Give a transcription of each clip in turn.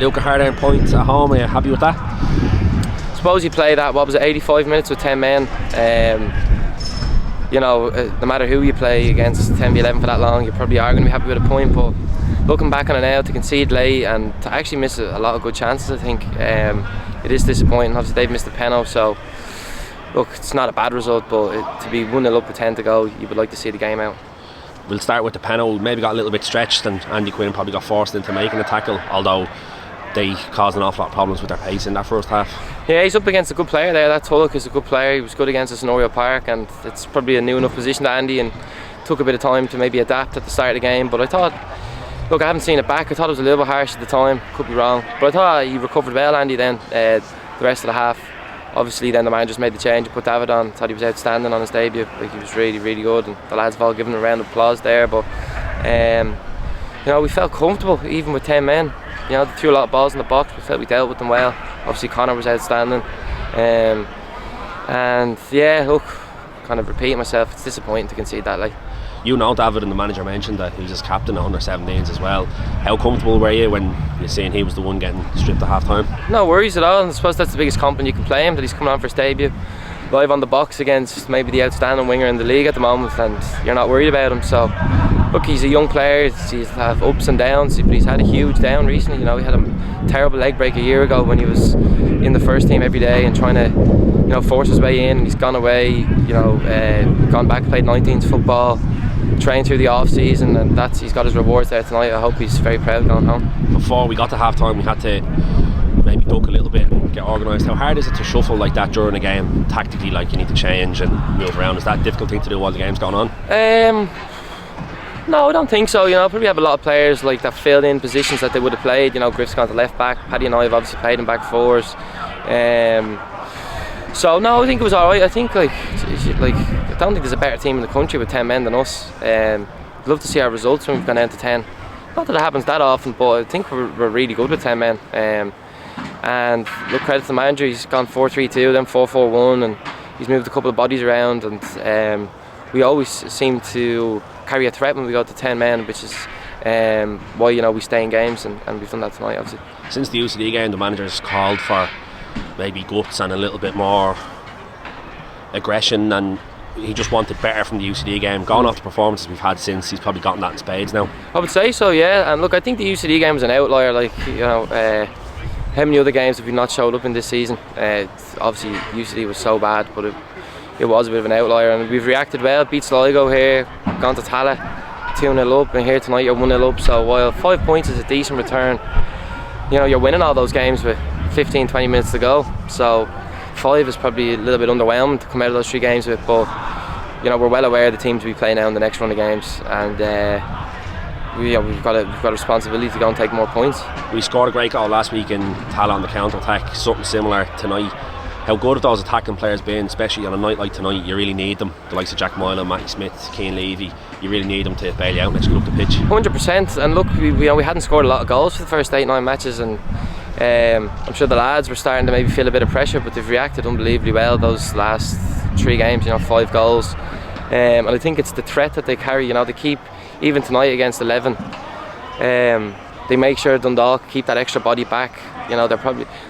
Luke, a hard-earned point at home. Are you happy with that? I suppose you play that, 85 minutes with 10 men. No matter who you play against 10v11 for that long, you probably are going to be happy with a point. But looking back on it now, to concede late and to actually miss a lot of good chances, I think it is disappointing. Obviously they've missed the penalty, so look, it's not a bad result, but to be 1-0 up with 10 to go, you would like to see the game out. We'll start with the penalty. Maybe got a little bit stretched and Andy Quinn probably got forced into making the tackle, although they caused an awful lot of problems with their pace in that first half. Yeah, he's up against a good player there. That Tulloch is a good player. He was good against us in Oriel Park, and it's probably a new enough position to Andy, and took a bit of time to maybe adapt at the start of the game. But I thought, look, I haven't seen it back. I thought it was a little bit harsh at the time. Could be wrong, but I thought he recovered well, Andy. Then the rest of the half, obviously, then the man just made the change and put David on. Thought he was outstanding on his debut. Like, he was really, really good, and the lads have all given him a round of applause there. But we felt comfortable even with 10 men. They threw a lot of balls in the box. We felt we dealt with them well. Obviously Connor was outstanding, and yeah, look, kind of repeating myself, it's disappointing to concede that. Like, David and the manager mentioned that he was his captain at under-17s as well. How comfortable were you when you're seeing he was the one getting stripped at half time? No worries at all, and I suppose that's the biggest compliment you can play him, that he's coming on for his debut live on the box against maybe the outstanding winger in the league at the moment, and you're not worried about him. So look, he's a young player. He's had ups and downs, but he's had a huge down recently. He had a terrible leg break a year ago when he was in the first team every day and trying to force his way in, and he's gone away, gone back, played 19s football, trained through the off season, and he's got his rewards there tonight. I hope he's very proud going home. Before we got to half time, we had to maybe duck a little bit and get organised. How hard is it to shuffle like that during a game tactically? Like, you need to change and move around. Is that a difficult thing to do while the game's going on? No, I don't think so. Probably have a lot of players like that filled in positions that they would have played. Griff's gone to left back. Paddy and I have obviously played in back fours. So no, I think it was alright. I think I don't think there's a better team in the country with 10 men than us. I'd love to see our results when we've gone down to 10. Not that it happens that often, but I think we're really good with 10 men. And look, credit to the manager. He's gone 4-3-2, then 4-4-1, and he's moved a couple of bodies around. And we always seem to carry a threat when we go to 10 men, which is why we stay in games, and we've done that tonight, obviously. Since the UCD game, the manager's called for maybe guts and a little bit more aggression, and he just wanted better from the UCD game. Going off the performances we've had since, he's probably gotten that in spades now. I would say so, yeah. And look, I think the UCD game was an outlier. Like, how many other games have we not showed up in this season? Obviously UCD was so bad, but it was a bit of an outlier, and we've reacted well. Beat Sligo here, gone to Tala 2-0 up, and here tonight you're 1-0 up. So while 5 points is a decent return, you're winning all those games with 15-20 minutes to go. So 5 is probably a little bit underwhelming to come out of those 3 games with, but we're well aware of the teams we play now in the next run of games, and we've got a responsibility to go and take more points. We scored a great goal last week in Tala on the counter-attack, something similar tonight. How good have those attacking players been, especially on a night like tonight? You really need them. The likes of Jack Moyle, Matty Smith, Cian Levy, you really need them to bail you out next up the pitch. 100%, and look, we hadn't scored a lot of goals for the first 8-9 matches, and I'm sure the lads were starting to maybe feel a bit of pressure, but they've reacted unbelievably well those last 3 games, 5 goals. And I think it's the threat that they carry, they keep, even tonight against 11, they make sure Dundalk keep that extra body back.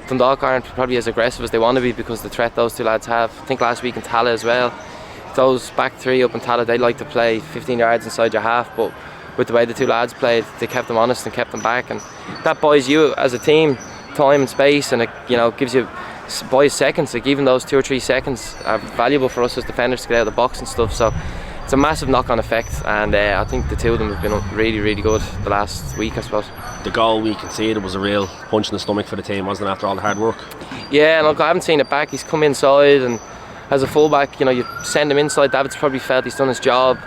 Dundalk aren't probably as aggressive as they want to be because of the threat those 2 lads have. I think last week in Tala as well, those back 3 up in Tala, they like to play 15 yards inside your half, but with the way the 2 lads played, they kept them honest and kept them back, and that buys you as a team time and space, and it buys seconds. Like, even those 2 or 3 seconds are valuable for us as defenders to get out of the box and stuff. So it's a massive knock-on effect, and I think the 2 of them have been really, really good the last week, I suppose. The goal we conceded was a real punch in the stomach for the team, wasn't it, after all the hard work? Yeah, and look, I haven't seen it back. He's come inside, and as a fullback, you send him inside. David's probably felt he's done his job.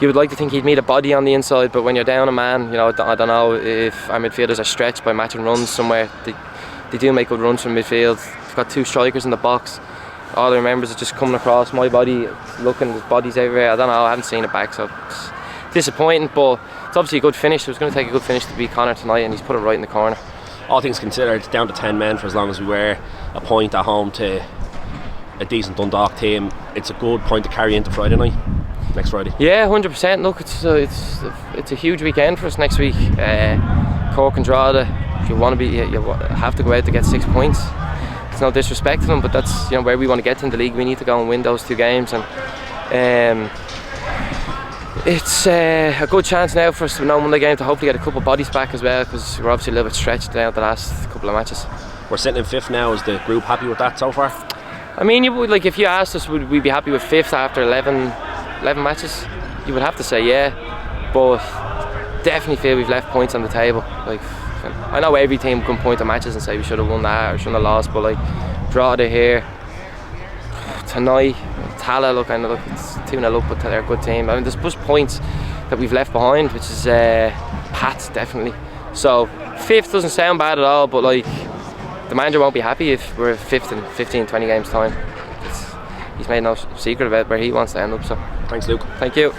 You would like to think he'd meet a body on the inside, but when you're down a man, I don't know if our midfielders are stretched by matching runs somewhere. They do make good runs from midfield. We've got 2 strikers in the box. All I remember is just coming across my body, looking, there's bodies everywhere. I don't know, I haven't seen it back, so it's disappointing, but it's obviously a good finish. It was going to take a good finish to beat Connor tonight, and he's put it right in the corner. All things considered, down to 10 men for as long as we were, a point at home to a decent Dundalk team. It's a good point to carry into Friday night, next Friday. Yeah, 100%. Look, it's a huge weekend for us next week. Cork and Drogheda, if you want to be, you have to go out to get 6 points. It's no disrespect to them, but that's where we want to get to in the league. We need to go and win those 2 games, and it's a good chance now for us to win the game to hopefully get a couple of bodies back as well, because we're obviously a little bit stretched down the last couple of matches. We're sitting in 5th now. Is the group happy with that so far? I mean, if you asked us would we be happy with 5th after 11 matches, you would have to say yeah, but definitely feel we've left points on the table. I know every team can point to matches and say we should have won that or shouldn't have lost, but draw to here tonight. Tala, it's 2-0 up, but they're a good team. I mean, there's just points that we've left behind, which is Pat, definitely. So 5th doesn't sound bad at all, but the manager won't be happy if we're 5th in 15-20 games time. He's made no secret about where he wants to end up. So thanks, Luke. Thank you.